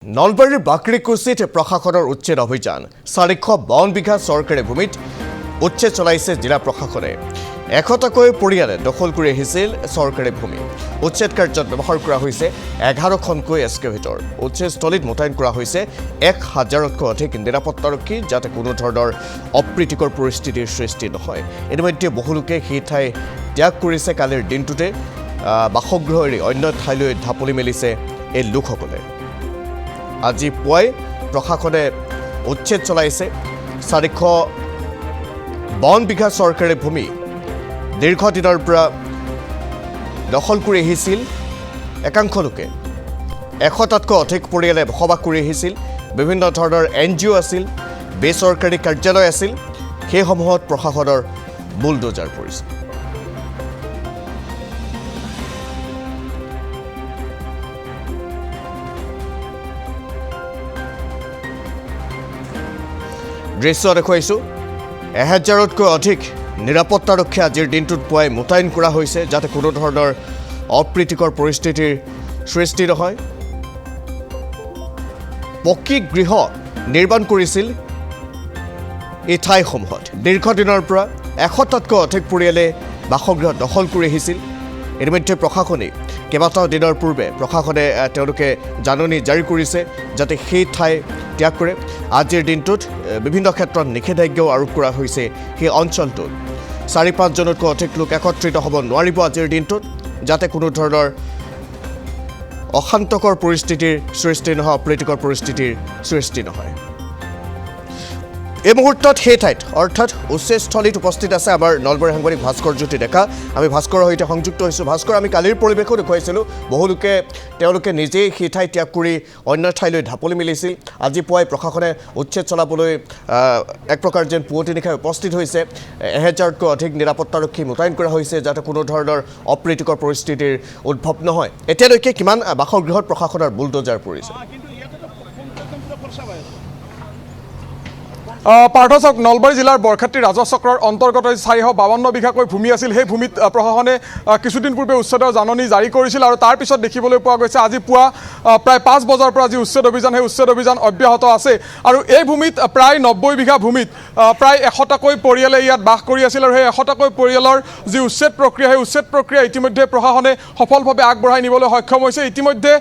নলবাৰীৰ বাকৰিকুছিত প্ৰশাসনৰ উচ্ছেদ অভিযান 452 বিঘা চৰকাৰী ভূমিত উচ্ছেদ চলাইছে জিলা প্ৰশাসনে 100টাকৈ পৰিয়ালে দখল কৰি আহিছিল চৰকাৰী ভূমি উচ্ছেদ কাৰ্যত ব্যৱহাৰ কৰা হৈছে 11খনকৈ এক্সকেভেটৰ উচ্ছেদস্থলীত মোতায়েন কৰা হৈছে 1000তকৈ অধিক নিৰাপত্তাৰক্ষী যাতে কোনো ধৰণৰ অপ্ৰীতিকৰ পৰিস্থিতিৰ সৃষ্টি নহয় ইতিমধ্যে বহু লোকে সেই ঠাই ত্যাগ কৰিছে কালিৰ দিনটোতে বাসগৃহ এৰি অন্য ঠাইলৈ ঢাপলি মেলিছে এই লোকসকলে আজি পুৱাই প্ৰশাসনে উচ্ছেদ চলাইছে 452 বিঘা চৰকাৰী ভূমি দীৰ্ঘদিনৰ পৰা দখল কৰি আহিছিল একাংশ লোকে 100টাতকৈ অধিক পৰিয়ালে বসবাস কৰি আহিছিল বিভিন্ন ধৰণৰ NGO আছিল বেচৰকাৰী কাৰ্যালয় আছিল সেইসমূহত প্ৰশাসনৰ বুলডোজাৰ পৰিছে দৃশ্য দেখুৱাইছো 1000তকৈ অধিক নিৰাপত্তাৰক্ষী আজিৰ দিনটোত পুৱাই মোতায়েন কৰা হৈছে যাতে কোনো ধৰণৰ অপ্ৰীতিকৰ পৰিস্থিতিৰ সৃষ্টি নহয় পকী গৃহ নিৰ্মাণ কৰিছিল এই ঠাইসমূহত দীৰ্ঘদিনৰ পৰা 100টাতকৈ অধিক পৰিয়ালে বাসগৃহ দখল কৰি আহিছিল ইতিমধ্যে প্ৰশাসনে কেইবাটাও দিনৰ পূৰ্বে প্ৰশাসনে তেওঁলোকে জাননী জাৰি কৰিছে যাতে সেই ঠাই ত্যাগ কৰে আজিৰ দিনটোত বিভিন্ন ক্ষেত্ৰত নিষেধাজ্ঞাও আৰোপ কৰা হৈছে সেই অঞ্চলটোত 4-5 জনতকৈ অধিক লোক একত্ৰিত হ'ব নোৱাৰিব আজিৰ দিনটোত যাতে কোনো ধৰণৰ অশান্তকৰ পৰিস্থিতিৰ সৃষ্টি নহয় অপ্ৰীতিকৰ পৰিস্থিতিৰ সৃষ্টি নহয় এই মুহূৰ্তত সেই ঠাইত অৰ্থাৎ উচ্ছেদস্থলীত উপস্থিত আছে আমাৰ নলবাৰী সাংবাদিক ভাস্কৰ জ্যোতি ডেকা আমি ভাস্কৰৰ সৈতে সংযুক্ত হৈছোঁ ভাস্কৰ আমি কালিৰ পৰিৱেশো দেখুৱাইছিলোঁ বহু লোকে তেওঁলোকে নিজেই সেই ঠাই ত্যাগ কৰি অন্য ঠাইলৈ ঢাপলি মেলিছিল আজি পুৱাই প্ৰশাসনে উচ্ছেদ চলাবলৈ এক প্ৰকাৰ যেন পুৱতি নিশাই উপস্থিত হৈছে 1000তকৈ অধিক নিৰাপত্তাৰক্ষী মোতায়েন কৰা হৈছে যাতে কোনো ধৰণৰ অপ্ৰীতিকৰ পৰিস্থিতিৰ উদ্ভৱ নহয় এতিয়ালৈকে কিমান বাসগৃহত প্ৰশাসনৰ বুলডোজাৰ পৰিছে পাৰ্থ চাওক নলবাৰী জিলাৰ বৰক্ষেত্ৰী ৰাজহ চক্ৰৰ অন্তৰ্গত 452 বিঘাকৈ ভূমি আছিল সেই ভূমিত প্ৰশাসনে কিছুদিন পূৰ্বে উচ্ছেদৰ জাননী জাৰি কৰিছিল আৰু তাৰ পিছত দেখিবলৈ পোৱা গৈছে আজি পুৱা প্ৰায় 5 বজাৰ পৰা যি উচ্ছেদ অভিযান সেই উচ্ছেদ অভিযান অব্যাহত আছে আৰু এই ভূমিত প্ৰায় 90 বিঘা ভূমিত প্ৰায় 100টাকৈ পৰিয়ালে ইয়াত বাস কৰি আছিল আৰু সেই 100টাকৈ পৰিয়ালৰ যি উচ্ছেদ প্ৰক্ৰিয়া সেই উচ্ছেদ প্ৰক্ৰিয়া ইতিমধ্যে প্ৰশাসনে সফলভাৱে আগবঢ়াই নিবলৈ সক্ষম হৈছে ইতিমধ্যে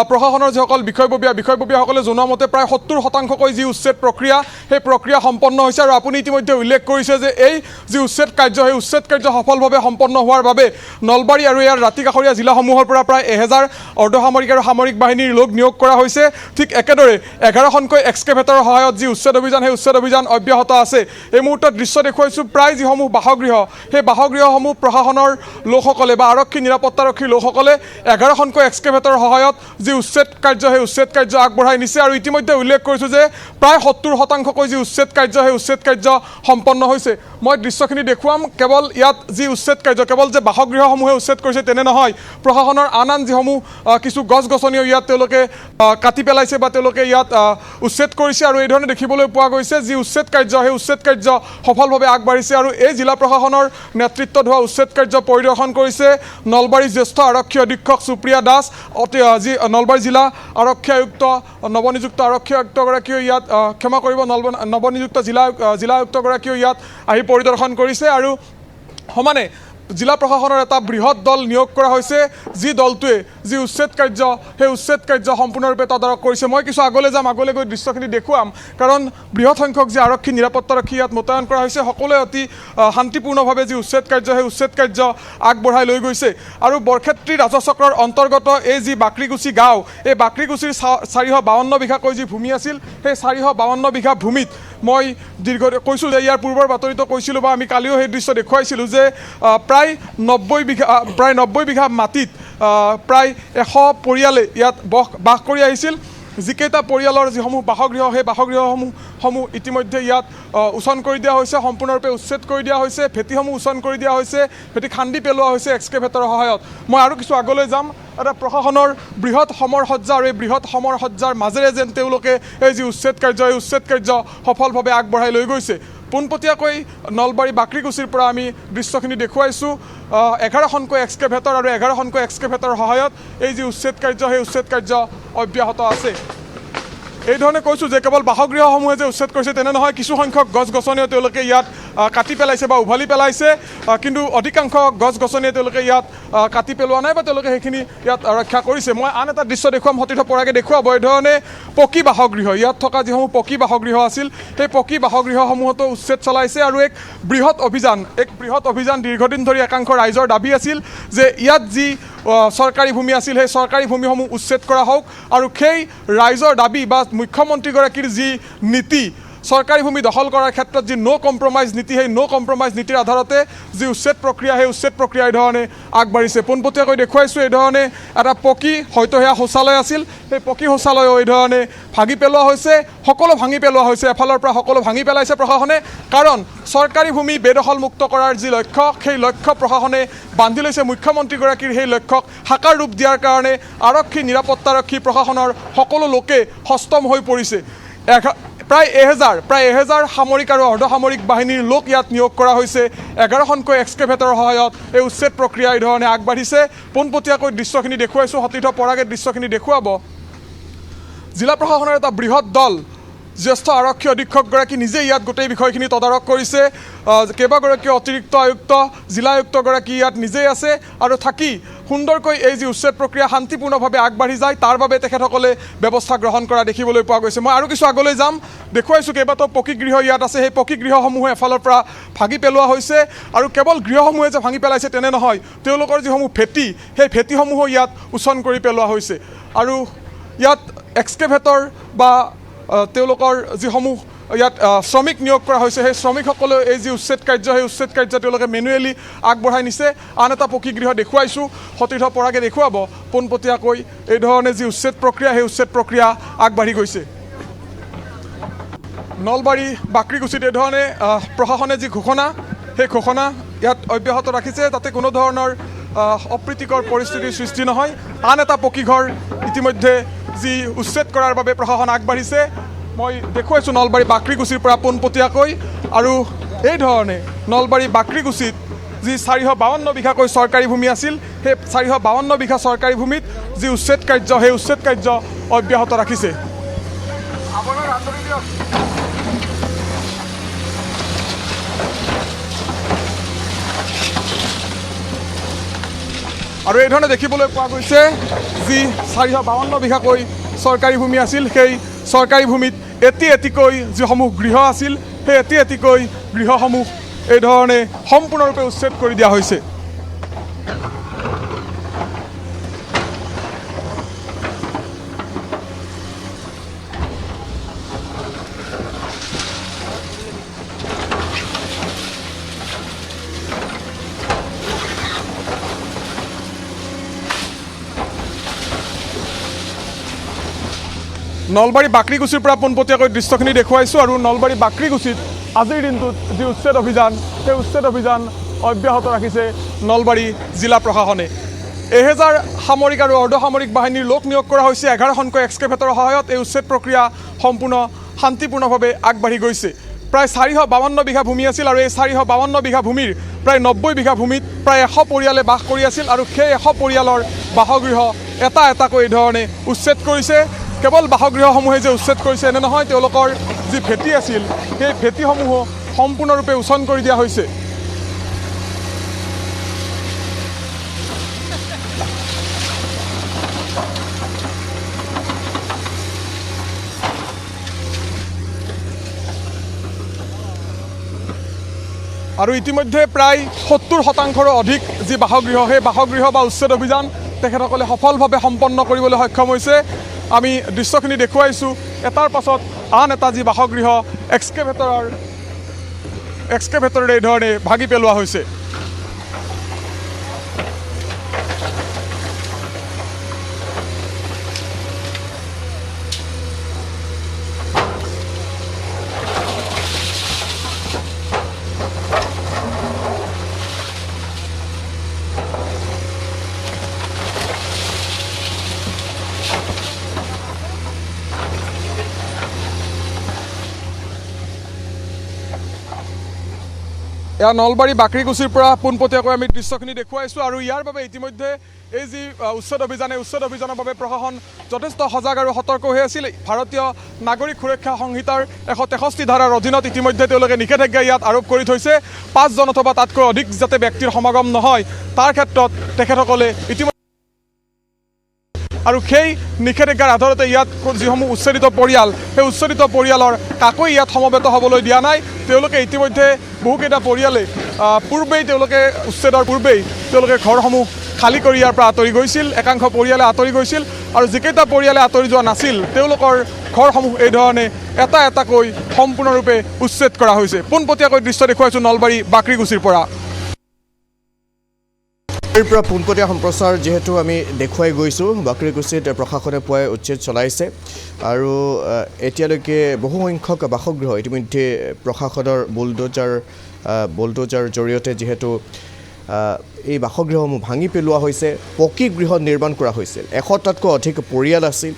প্ৰশাসনৰ যিসকল বিষয়ববীয়াসকলে জনোৱা মতে প্ৰায় 70শতাংশকৈ যি উচ্ছেদ প্ৰক্ৰিয়া সেই প্ৰক্ৰিয়া সম্পন্ন হৈছে আৰু আপুনি ইতিমধ্যে উল্লেখ কৰিছে যে এই যি উচ্ছেদ কাৰ্য সেই উচ্ছেদ কাৰ্য সফলভাৱে সম্পন্ন হোৱাৰ বাবে নলবাৰী আৰু ইয়াৰ ৰাতিকাষৰীয়া জিলাসমূহৰ পৰা প্ৰায় 1000 অৰ্ধসামৰিক আৰু সামৰিক বাহিনীৰ লোক নিয়োগ কৰা হৈছে ঠিক একেদৰে 11খনকৈ এক্সকেভেটৰৰ সহায়ত যি উচ্ছেদ অভিযান সেই উচ্ছেদ অভিযান অব্যাহত আছে এই মুহূৰ্তত দৃশ্য দেখুৱাইছোঁ প্ৰায় যিসমূহ বাসগৃহ সেই বাসগৃহসমূহ প্ৰশাসনৰ লোকসকলে বা আৰক্ষী নিৰাপত্তাৰক্ষীৰ লোকসকলে 11খনকৈ এক্সকেভেটৰৰ সহায়ত যি উচ্ছেদ কাৰ্য সেই উচ্ছেদ কাৰ্য আগবঢ়াই নিছে আৰু ইতিমধ্যে উল্লেখ কৰিছোঁ যে প্ৰায় 70শতাংশকৈ যি উচ্ছেদ কাৰ্য সেই উচ্ছেদ কাৰ্য সম্পন্ন হৈছে মই দৃশ্যখিনি দেখুৱাম কেৱল ইয়াত যি উচ্ছেদ কাৰ্য কেৱল যে বাসগৃহসমূহে উচ্ছেদ কৰিছে তেনে নহয় প্ৰশাসনৰ আন যিসমূহ কিছু গছ গছনিও ইয়াত তেওঁলোকে কাটি পেলাইছে বা তেওঁলোকে ইয়াত উচ্ছেদ কৰিছে আৰু এই ধৰণে দেখিবলৈ পোৱা গৈছে যি উচ্ছেদ কাৰ্য সেই উচ্ছেদ কাৰ্য সফলভাৱে আগবাঢ়িছে আৰু এই জিলা প্ৰশাসনৰ নেতৃত্বত হোৱা উচ্ছেদ কাৰ্য পৰিদৰ্শন কৰিছে নলবাৰী জ্যেষ্ঠ আৰক্ষী অধীক্ষক সুপ্ৰিয়া দাস যি নলবাৰী জিলা আৰক্ষী আয়ুক্ত নৱনিযুক্ত আৰক্ষী আয়ুক্তগৰাকীও ইয়াত ক্ষমা কৰিব নৱনিযুক্ত জিলা আয়ুক্তগৰাকীও ইয়াত আহি পৰিদৰ্শন কৰিছে আৰু সমানে জিলা প্ৰশাসনৰ এটা বৃহৎ দল নিয়োগ কৰা হৈছে যি দলটোৱে যি উচ্ছেদ কাৰ্য সেই উচ্ছেদ কাৰ্য সম্পূৰ্ণৰূপে তদাৰক কৰিছে মই কিছু আগলৈ যাম আগলৈ গৈ দৃশ্যখিনি দেখুৱাম কাৰণ বৃহৎ সংখ্যক যি আৰক্ষী নিৰাপত্তাৰক্ষী ইয়াত মোতায়েন কৰা হৈছে সকলোৱে অতি শান্তিপূৰ্ণভাৱে যি উচ্ছেদ কাৰ্য সেই উচ্ছেদ কাৰ্য আগবঢ়াই লৈ গৈছে আৰু বৰক্ষেত্ৰী ৰাজহ চক্ৰৰ অন্তৰ্গত এই যি বাকৰিকুছি গাঁও এই বাকৰিকুছিৰ 452 বিঘাকৈ যি ভূমি আছিল সেই 452 বিঘা ভূমিত মই কৈছোঁ যে ইয়াৰ পূৰ্বৰ বাতৰিতো কৈছিলোঁ বা আমি কালিও সেই দৃশ্য দেখুৱাইছিলোঁ যে প্ৰায় 90 বিঘা মাটিত প্ৰায় 100 পৰিয়ালে ইয়াত বাস কৰি আহিছিল যিকেইটা পৰিয়ালৰ যিসমূহ বাসগৃহ সেই বাসগৃহসমূহ ইতিমধ্যে ইয়াত উচন কৰি দিয়া হৈছে সম্পূৰ্ণৰূপে উচ্ছেদ কৰি দিয়া হৈছে ভেটিসমূহ উচন কৰি দিয়া হৈছে ভেটি খান্দি পেলোৱা হৈছে এক্সকেভেটৰৰ সহায়ত মই আৰু কিছু আগলৈ যাম এটা প্ৰশাসনৰ বৃহৎ সমৰসজ্জা আৰু এই বৃহৎ সমৰসজ্জাৰ মাজেৰে যেন তেওঁলোকে এই যি উচ্ছেদ কাৰ্য এই উচ্ছেদ কাৰ্য সফলভাৱে আগবঢ়াই লৈ গৈছে পোনপটীয়াকৈ নলবাৰী বাকৰিকুছিৰ পৰা আমি দৃশ্যখিনি দেখুৱাইছোঁ 11খনকৈ এক্সকেভেটৰ আৰু 11খনকৈ এক্সকেভেটৰৰ সহায়ত এই যি উচ্ছেদ কাৰ্য সেই উচ্ছেদ কাৰ্য অব্যাহত আছে এই ধৰণে কৈছোঁ যে কেৱল বাসগৃহসমূহে যে উচ্ছেদ কৰিছে তেনে নহয়, কিছু সংখ্যক গছ গছনিও তেওঁলোকে ইয়াত কাটি পেলাইছে বা উভালি পেলাইছে, কিন্তু অধিকাংশ গছ গছনিয়ে তেওঁলোকে ইয়াত কাটি পেলোৱা নাই বা তেওঁলোকে সেইখিনি ইয়াত ৰক্ষা কৰিছে। মই আন এটা দৃশ্য দেখুৱাম, সতীৰ্থ পৰাগে দেখুৱাব। এই ধৰণে পকী বাসগৃহ, ইয়াত থকা যিসমূহ পকী বাসগৃহ আছিল সেই পকী বাসগৃহসমূহতো উচ্ছেদ চলাইছে আৰু এক বৃহৎ অভিযান দীৰ্ঘদিন ধৰি একাংশ ৰাইজৰ দাবী আছিল যে ইয়াত যি চৰকাৰী ভূমি আছিল সেই চৰকাৰী ভূমিসমূহ উচ্ছেদ কৰা হওক, আৰু সেই ৰাইজৰ দাবী বা মুখ্যমন্ত্ৰীগৰাকীৰ যি নীতি চৰকাৰী ভূমি দখল কৰাৰ ক্ষেত্ৰত যি ন' কম্প্ৰমাইজ নীতি, সেই ন' কম্প্ৰমাইজ নীতিৰ আধাৰতে যি উচ্ছেদ প্ৰক্ৰিয়া সেই উচ্ছেদ প্ৰক্ৰিয়া এই ধৰণে আগবাঢ়িছে। পোনপটীয়াকৈ দেখুৱাইছোঁ এই ধৰণে এটা পকী, হয়তো সেয়া শৌচালয় আছিল, সেই পকী শৌচালয়ো এই ধৰণে ভাঙি পেলোৱা হৈছে, সকলো ভাঙি পেলোৱা হৈছে। এফালৰ পৰা সকলো ভাঙি পেলাইছে প্ৰশাসনে, কাৰণ চৰকাৰী ভূমি বেদখলমুক্ত কৰাৰ যি লক্ষ্য সেই লক্ষ্য প্ৰশাসনে বান্ধি লৈছে। মুখ্যমন্ত্ৰীগৰাকীৰ সেই লক্ষ্যক সাকাৰ ৰূপ দিয়াৰ কাৰণে আৰক্ষী, নিৰাপত্তাৰক্ষী, প্ৰশাসনৰ সকলো লোকে সষ্টম হৈ পৰিছে। প্ৰায় এহেজাৰ সামৰিক আৰু অৰ্ধসামৰিক বাহিনীৰ লোক ইয়াত নিয়োগ কৰা হৈছে। 11খনকৈ এক্সকেভেটৰৰ সহায়ত এই উচ্ছেদ প্ৰক্ৰিয়া এই ধৰণে আগবাঢ়িছে। পোনপটীয়াকৈ দৃশ্যখিনি দেখুৱাইছোঁ, সতীৰ্থ পৰাগে দৃশ্যখিনি দেখুৱাব। জিলা প্ৰশাসনৰ এটা বৃহৎ দল, জ্যেষ্ঠ আৰক্ষী অধীক্ষকগৰাকী নিজে ইয়াত গোটেই বিষয়খিনি তদাৰক কৰিছে। কেইবাগৰাকী অতিৰিক্ত আয়ুক্ত, জিলা আয়ুক্তগৰাকী ইয়াত নিজেই আছে আৰু থাকি সুন্দৰকৈ এই যি উচ্ছেদ প্ৰক্ৰিয়া শান্তিপূৰ্ণভাৱে আগবাঢ়ি যায় তাৰ বাবে তেখেতসকলে ব্যৱস্থা গ্ৰহণ কৰা দেখিবলৈ পোৱা গৈছে। মই আৰু কিছু আগলৈ যাম, দেখুৱাইছোঁ কেইবাটাও পকী গৃহ ইয়াত আছে। সেই পকী গৃহসমূহে এফালৰ পৰা ভাঙি পেলোৱা হৈছে, আৰু কেৱল গৃহসমূহে যে ভাঙি পেলাইছে তেনে নহয়, তেওঁলোকৰ যিসমূহ ভেটি সেই ভেটিসমূহো ইয়াত উচ্ছন কৰি পেলোৱা হৈছে। আৰু ইয়াত এক্সকেভেটৰ বা তেওঁলোকৰ যিসমূহ ইয়াত শ্ৰমিক নিয়োগ কৰা হৈছে সেই শ্ৰমিকসকলেও এই যি উচ্ছেদ কাৰ্য সেই উচ্ছেদ কাৰ্য তেওঁলোকে মেনুৱেলি আগবঢ়াই নিছে। আন এটা পকী গৃহ দেখুৱাইছোঁ, সতীৰ্থ পৰাগে দেখুৱাব। পোনপটীয়াকৈ এই ধৰণে যি উচ্ছেদ প্ৰক্ৰিয়া সেই উচ্ছেদ প্ৰক্ৰিয়া আগবাঢ়ি গৈছে। নলবাৰী বাকৰিকুছিত এই ধৰণে প্ৰশাসনে যি ঘোষণা সেই ঘোষণা ইয়াত অব্যাহত ৰাখিছে, তাতে কোনো ধৰণৰ অপ্ৰীতিকৰ পৰিস্থিতিৰ সৃষ্টি নহয়। আন এটা পকী ঘৰ ইতিমধ্যে যি উচ্ছেদ কৰাৰ বাবে প্ৰশাসন আগবাঢ়িছে। মই দেখুৱাইছোঁ নলবাৰী বাকৰিকুছিৰ পৰা পোনপটীয়াকৈ। আৰু এই ধৰণে নলবাৰী বাকৰিকুছিত যি 452 বিঘাকৈ চৰকাৰী ভূমি আছিল সেই 452 বিঘা চৰকাৰী ভূমিত যি উচ্ছেদ কাৰ্য সেই উচ্ছেদ কাৰ্য অব্যাহত ৰাখিছে। আৰু এই ধৰণে দেখিবলৈ পোৱা গৈছে যি 452 বিঘাকৈ চৰকাৰী ভূমি আছিল সেই চৰকাৰী ভূমিত এটি এটিকৈ যিসমূহ গৃহ আছিল সেই এটি এটিকৈ গৃহসমূহ এই ধৰণে সম্পূৰ্ণৰূপে উচ্ছেদ কৰি দিয়া হৈছে। নলবাৰী বাকৰিকুছিৰ পৰা পোনপটীয়াকৈ দৃশ্যখিনি দেখুৱাইছোঁ। আৰু নলবাৰী বাকৰিকুছিত আজিৰ দিনটোত যি উচ্ছেদ অভিযান সেই উচ্ছেদ অভিযান অব্যাহত ৰাখিছে নলবাৰী জিলা প্ৰশাসনে। 1000 সামৰিক আৰু অৰ্ধসামৰিক বাহিনীৰ লোক নিয়োগ কৰা হৈছে। 11খনকৈ এক্সকেভেটৰৰ সহায়ত এই উচ্ছেদ প্ৰক্ৰিয়া সম্পূৰ্ণ শান্তিপূৰ্ণভাৱে আগবাঢ়ি গৈছে। প্ৰায় 452 বিঘা ভূমি আছিল, আৰু এই 452 বিঘা ভূমিৰ প্ৰায় 90 বিঘা ভূমিত প্ৰায় 100 পৰিয়ালে বাস কৰি আছিল, আৰু সেই 100 পৰিয়ালৰ বাসগৃহ এটা এটাকৈ এই ধৰণে উচ্ছেদ কৰিছে। কেৱল বাসগৃহসমূহে যে উচ্ছেদ কৰিছে এনে নহয়, তেওঁলোকৰ যি ভেটি আছিল সেই ভেটিসমূহো সম্পূৰ্ণৰূপে উচ্ছন কৰি দিয়া হৈছে। আৰু ইতিমধ্যে প্ৰায় 70% অধিক যি বাসগৃহ সেই বাসগৃহ বা উচ্ছেদ অভিযান তেখেতসকলে সফলভাৱে সম্পন্ন কৰিবলৈ সক্ষম হৈছে। আমি দৃশ্যখিনি দেখুৱাইছোঁ, এটাৰ পাছত আন এটা যি বাসগৃহ এক্সকেভেটৰেৰে এই ধৰণে ভাগি পেলোৱা হৈছে। এয়া নলবাৰী বাকৰিকুছিৰ পৰা পোনপটীয়াকৈ আমি দৃশ্যখিনি দেখুৱাইছোঁ আৰু ইয়াৰ বাবে ইতিমধ্যে এই যি উচ্ছেদ অভিযান এই উচ্ছেদ অভিযানৰ বাবে প্ৰশাসন যথেষ্ট সজাগ আৰু সতৰ্ক হৈ আছিল। ভাৰতীয় নাগৰিক সুৰক্ষা সংহিতাৰ 163 ধাৰাৰ অধীনত ইতিমধ্যে তেওঁলোকে নিষেধাজ্ঞা ইয়াত আৰোপ কৰি থৈছে। 5 জন অথবা তাতকৈ অধিক যাতে ব্যক্তিৰ সমাগম নহয় তাৰ ক্ষেত্ৰত তেখেতসকলে ইতিমধ্যে আৰু সেই নিষেধাজ্ঞাৰ আধাৰতে ইয়াত যিসমূহ উচ্ছেদিত পৰিয়াল সেই উচ্ছেদিত পৰিয়ালৰ কাকো ইয়াত সমবেত হ'বলৈ দিয়া নাই। তেওঁলোকে ইতিমধ্যে বহুকেইটা পৰিয়ালে পূৰ্বেই তেওঁলোকে উচ্ছেদৰ পূৰ্বেই তেওঁলোকে ঘৰসমূহ খালী কৰি ইয়াৰ পৰা আঁতৰি গৈছিল। একাংশ পৰিয়ালে আঁতৰি গৈছিল আৰু যিকেইটা পৰিয়ালে আঁতৰি যোৱা নাছিল তেওঁলোকৰ ঘৰসমূহ এই ধৰণে এটা এটাকৈ সম্পূৰ্ণৰূপে উচ্ছেদ কৰা হৈছে। পোনপটীয়াকৈ দৃশ্য দেখুৱাইছোঁ নলবাৰী বাকৰিকুছিৰ পৰা। ইয়াৰ পৰা পোনপটীয়া সম্প্ৰচাৰ যিহেতু আমি দেখুৱাই গৈছোঁ। বাকৰিকুছিত প্ৰশাসনে পুৱাই উচ্ছেদ চলাইছে আৰু এতিয়ালৈকে বহুসংখ্যক বাসগৃহ ইতিমধ্যে প্ৰশাসনৰ বুলডোজাৰ জৰিয়তে যিহেতু এই বাসগৃহসমূহ ভাঙি পেলোৱা হৈছে, পকী গৃহ নিৰ্মাণ কৰা হৈছিল। 100টাতকৈ অধিক পৰিয়াল আছিল,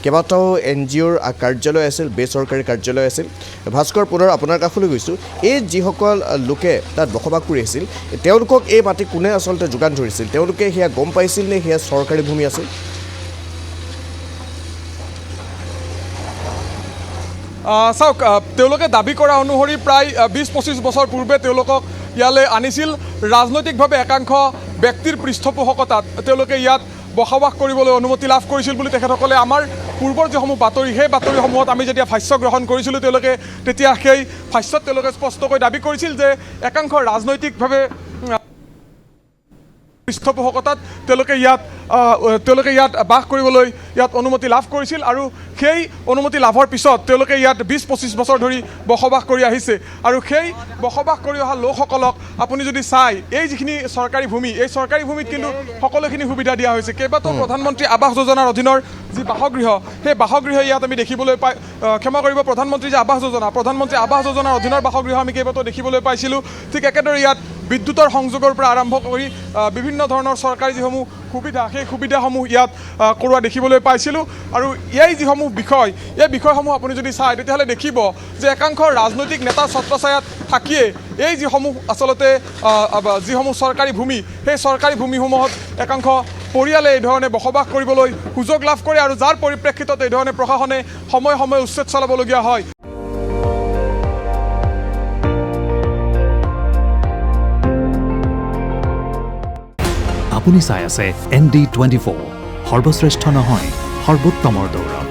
কেইবাটাও NGOৰ কাৰ্যালয় আছিল, বেচৰকাৰী কাৰ্যালয় আছিল। ভাস্কৰ, পুনৰ আপোনাৰ কাষলৈ গৈছোঁ। এই যিসকল লোকে তাত বসবাস কৰি আছিল তেওঁলোকক এই মাটি কোনে আচলতে যোগান ধৰিছিল? তেওঁলোকে সেয়া গম পাইছিল নে সেয়া চৰকাৰী ভূমি আছিল? চাওক, তেওঁলোকে দাবী কৰা অনুসৰি প্ৰায় 20-25 বছৰ পূৰ্বে তেওঁলোকক ইয়ালৈ আনিছিল। ৰাজনৈতিকভাৱে একাংশ ব্যক্তিৰ পৃষ্ঠপোষকতাত তেওঁলোকে ইয়াত বসবাস কৰিবলৈ অনুমতি লাভ কৰিছিল বুলি তেখেতসকলে আমাৰ পূৰ্বৰ যিসমূহ বাতৰি সেই বাতৰিসমূহত আমি যেতিয়া ভাষ্য গ্ৰহণ কৰিছিলোঁ তেওঁলোকে তেতিয়া সেই ভাষ্যত তেওঁলোকে স্পষ্টকৈ দাবী কৰিছিল যে একাংশ ৰাজনৈতিকভাৱে পৃষ্ঠপোষকতাত তেওঁলোকে ইয়াত বাস কৰিবলৈ ইয়াত অনুমতি লাভ কৰিছিল আৰু সেই অনুমতি লাভৰ পিছত তেওঁলোকে ইয়াত 20-25 বছৰ ধৰি বসবাস কৰি আহিছে। আৰু সেই বসবাস কৰি অহা লোকসকলক আপুনি যদি চাই এই যিখিনি চৰকাৰী ভূমি এই চৰকাৰী ভূমিত কিন্তু সকলোখিনি সুবিধা দিয়া হৈছে। কেইবাটাও প্ৰধানমন্ত্ৰী আৱাস যোজনাৰ অধীনৰ যি বাসগৃহ সেই বাসগৃহ ইয়াত আমি দেখিবলৈ পাই, ক্ষমা কৰিব, প্ৰধানমন্ত্ৰী আৱাস যোজনাৰ অধীনৰ বাসগৃহ আমি কেইবাটাও দেখিবলৈ পাইছিলোঁ। ঠিক একেদৰে ইয়াত বিদ্যুতৰ সংযোগৰ পৰা আৰম্ভ কৰি বিভিন্ন ধৰণৰ চৰকাৰী যিসমূহ সুবিধা সেই সুবিধাসমূহ ইয়াত কৰোৱা দেখিবলৈ পাইছিলোঁ। আৰু এই যিসমূহ বিষয় এই বিষয়সমূহ আপুনি যদি চায় তেতিয়াহ'লে দেখিব যে একাংশ ৰাজনৈতিক নেতা ছত্ৰছায়াত থাকিয়ে এই যিসমূহ আচলতে যিসমূহ চৰকাৰী ভূমি সেই চৰকাৰী ভূমিসমূহত একাংশ পৰিয়ালে এই ধৰণে বসবাস কৰিবলৈ সুযোগ লাভ কৰে আৰু যাৰ পৰিপ্ৰেক্ষিতত এই ধৰণে প্ৰশাসনে সময়ে সময়ে উচ্ছেদ চলাবলগীয়া হয়। আপুনি চাই আছে ND24, সৰ্বশ্ৰেষ্ঠ নহয় সৰ্বোত্তমৰ দৌৰ।